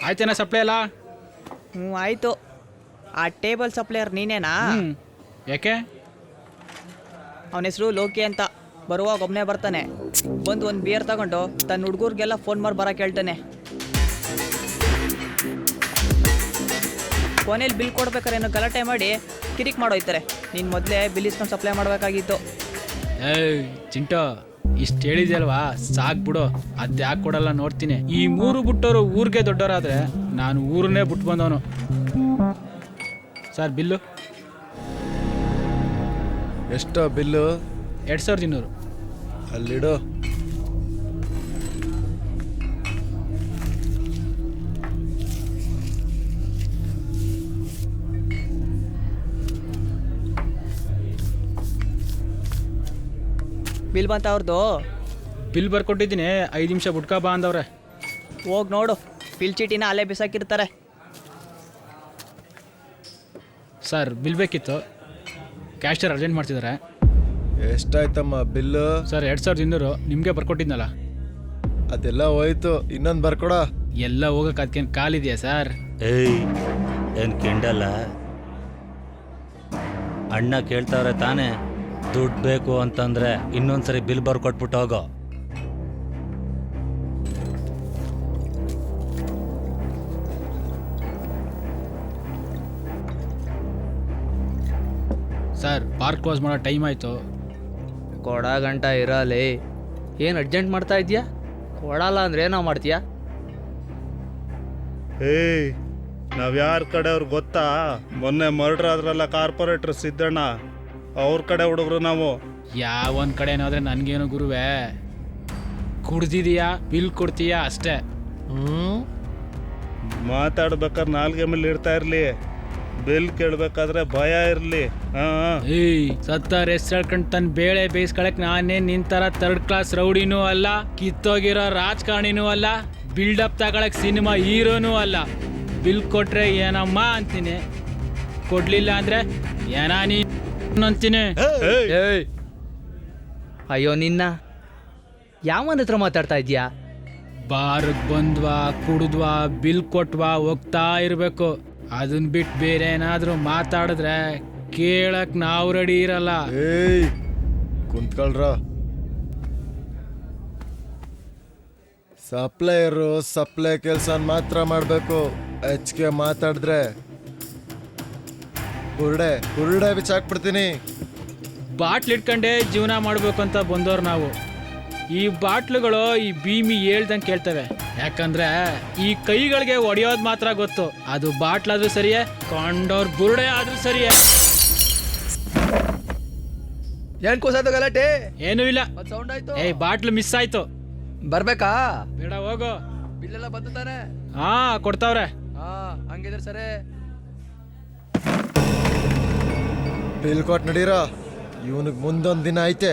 ಆಯ್ತೇನ supply ಅಲ್ಲ? ಹ್ಞೂ ಆಯಿತು. ಆ ಟೇಬಲ್ ಸಪ್ಲೈಯರ್ ನೀನೇನಾ? ಯಾಕೆ? ಅವನ ಹೆಸರು ಲೋಕಿ ಅಂತ. ಬರುವಾಗ ಒಬ್ಬನೇ ಬರ್ತಾನೆ. ಬಂದು ಒಂದು ಬಿಯರ್ ತಗೊಂಡು ತನ್ನ ಹುಡುಗರಿಗೆಲ್ಲ ಫೋನ್ ಮಾಡಿ ಬರೋಕೆ ಹೇಳ್ತಾನೆ. ಕೊನೆಯಲ್ಲಿ ಬಿಲ್ ಕೊಡ್ಬೇಕಾರೆ ಏನೋ ಗಲಾಟೆ ಮಾಡಿ ಕಿರಿಕ್ ಮಾಡೋಯ್ತಾರೆ. ನೀನು ಮೊದಲೇ ಬಿಲ್ ಇಸ್ಕೊಂಡು ಸಪ್ಲೈ ಮಾಡಬೇಕಾಗಿತ್ತು. ಏಯ್ ಚಿಂಟೋ, ಇಷ್ಟು ಹೇಳಿದ್ಯಲ್ವಾ, ಸಾಕ್ಬಿಡು. ಅದ್ಯಾಕೆ ಕೊಡಲ್ಲ ನೋಡ್ತೀನಿ. ಈ ಮೂರು ಬಿಟ್ಟವರು ಊರಿಗೆ ದೊಡ್ಡವರಾದ್ರೆ ನಾನು ಊರನ್ನೇ ಬಿಟ್ಟು ಬಂದವನು. ಸರ್ ಬಿಲ್ಲು ಎಷ್ಟೋ ಬಿಲ್ಲು? 2200. ಅಲ್ಲಿಡು. ಬಿಲ್ ಬಂತ ಅವ್ರದ್ದು? ಬಿಲ್ ಬರ್ಕೊಟ್ಟಿದ್ದೀನಿ, 5 ನಿಮಿಷ ಬುಟ್ಕ ಬಾ ಅಂದವ್ರೆ. ಹೋಗಿ ನೋಡು, ಬಿಲ್ ಚೀಟಿನ ಅಲ್ಲೇ ಬಿಸಾಕಿರ್ತಾರೆ. ಸರ್ ಬಿಲ್ ಬೇಕಿತ್ತು, ಕ್ಯಾಶರ್ ಅರ್ಜೆಂಟ್ ಮಾಡ್ತಿದ್ದಾರೆ. ಎಷ್ಟಾಯ್ತಮ್ಮ ಬಿಲ್ಲು? ಸರ್ 2200 ನಿಮಗೆ ಬರ್ಕೊಟ್ಟಿದ್ನಲ್ಲ. ಅದೆಲ್ಲ ಹೋಯ್ತು, ಇನ್ನೊಂದು ಬರ್ಕೊಡ. ಎಲ್ಲ ಹೋಗಕ್ಕೆ ಅದಕ್ಕೇನು ಕಾಲಿದೆಯಾ ಸರ್? ಏಯ್, ಏನು ಕಿಂಡಲ್ಲ? ಅಣ್ಣ ಕೇಳ್ತಾವ್ರೆ ತಾನೇ, ದುಡ್ಡು ಬೇಕು ಅಂತಂದ್ರೆ ಇನ್ನೊಂದ್ಸರಿ ಬಿಲ್ ಬರ್ಕೊಟ್ಬಿಟ್ಟು ಹೋಗೋ. ಸರ್ ಪಾರ್ಕ್ ಕ್ಲೋಸ್ ಮಾಡೋ ಟೈಮ್ ಆಯಿತು. ಕೊಡ ಗಂಟ ಇರಲಿ. ಏನು ಅರ್ಜೆಂಟ್ ಮಾಡ್ತಾ ಇದೆಯಾ? ಕೊಡಲ್ಲ ಅಂದ್ರೆ ಏನೋ ಮಾಡ್ತೀಯಾ? ಏಯ್, ನಾವು ಯಾರ ಕಡೆಯವ್ರು ಗೊತ್ತಾ? ಮೊನ್ನೆ ಮರ್ಡ್ರ್ ಆದ್ರಲ್ಲ ಕಾರ್ಪೊರೇಟರ್ ಸಿದ್ದಣ್ಣ, ಅವ್ರ ಕಡೆ ಹುಡುಗರು ನಾವು. ಯಾವೊಂದು ಕಡೆನಾದ್ರೆ ನನಗೇನು ಗುರುವೇ, ಕುಡ್ದಿದೀಯಾ ಬಿಲ್ ಕೊಡ್ತೀಯಾ ಅಷ್ಟೇ. ಮಾತಾಡ್ಬೇಕಾದ್ರೆ ನಾಲ್ಗೆ ಮೇಲೆ ಇರ್ತಾ ಇರ್ಲಿ, ಬಿಲ್ ಕೇಳ್ಬೇಕಾದ್ರೆ ಭಯ ಇರ್ಲಿ. ಏಯ್, ಸತ್ತಾರ ಹೆಸ್ರು ತನ್ನ ಬೇಳೆ ಬೇಯಿಸ್ಕೊಳಕ್ ನಾನೇ ನಿಂತರ 3rd ಕ್ಲಾಸ್ ರೌಡಿನೂ ಅಲ್ಲ, ಕಿತ್ತೋಗಿರೋ ರಾಜಕಾರಣಿನೂ ಅಲ್ಲ, ಬಿಲ್ಡಪ್ ತಗೊಳಕ್ ಸಿನಿಮಾ ಹೀರೋನೂ ಅಲ್ಲ. ಬಿಲ್ ಕೊಟ್ರೆ ಏನಮ್ಮ ಅಂತೀನಿ, ಕೊಡ್ಲಿಲ್ಲ ಅಂದ್ರೆ ಏನ ನೀನು ಅಂತೀನಿ. ಏಯ್, ಅಯ್ಯೋ ನಿನ್ನ, ಯಾವನ ಹತ್ರ ಮಾತಾಡ್ತಾ ಇದೀಯಾ? ಬಾರ್ಗ್ ಬಂದ್ವಾ, ಕುಡಿದ್ವಾ, ಬಿಲ್ ಕೊಟ್ವಾ ಹೋಗ್ತಾ ಇರ್ಬೇಕು. ಅದನ್ನ ಬಿಟ್ಟು ಬೇರೆ ಏನಾದ್ರೂ ಮಾತಾಡಿದ್ರೆ ಕೇಳಕ್ ನಾವು ರೆಡಿ ಇರಲ್ಲ. ಏಯ್ ಕುಂತ್ಕೊಳ್ರ. ಸಪ್ಲೈಯರು ಸಪ್ಲೈ ಕೆಲಸ ಮಾತ್ರ ಮಾಡಬೇಕು. ಹೆಚ್ಚಿಗೆ ಮಾತಾಡಿದ್ರೆ ಕುರುಡೆ ಬಿಚ್ಚಾಕ್ಬಿಡ್ತೀನಿ. ಬಾಟ್ಲ್ ಇಟ್ಕೊಂಡೇ ಜೀವನ ಮಾಡ್ಬೇಕು ಅಂತ ಬಂದವ್ರು ನಾವು. ಈ ಬಾಟ್ಲುಗಳು ಈ ಭೀಮಿ ಹೇಳ್ದಂಗೆ ಕೇಳ್ತವೆ. ಯಾಕಂದ್ರೆ ಈ ಕೈಗಳಿಗೆ ಹೊಡೆಯೋದು ಮಾತ್ರ ಗೊತ್ತು. ಅದು ಬಾಟ್ಲಾದ್ರೂ ಸರಿಯೇ, ಕೊಂಡವ್ರ ಬುರುಡೆ ಆದ್ರೂ ಸರಿಯೇ. ಏನ್ ಕೂಸಾಯ್ತು ಗಲಾಟೆ? ಏನೂ ಇಲ್ಲ. ಸೌಂಡ್ ಆಯ್ತು. ಏಯ್, ಬಾಟ್ಲು ಮಿಸ್ ಆಯ್ತು. ಬರ್ಬೇಕಾ? ಬೇಡ ಹೋಗು. ಬಿಲ್ ಎಲ್ಲ ಬಂತು ತಾನೆ? ಹಾ ಕೊಡ್ತಾವ್ರೆ. ಹಂಗಿದ್ರೆ ಸರಿ. ಬಿಲ್ ಕೊಟ್ಟು ನಡೀರ. ಇವನಿಗೆ ಮುಂದೊಂದು ದಿನ ಐತೆ.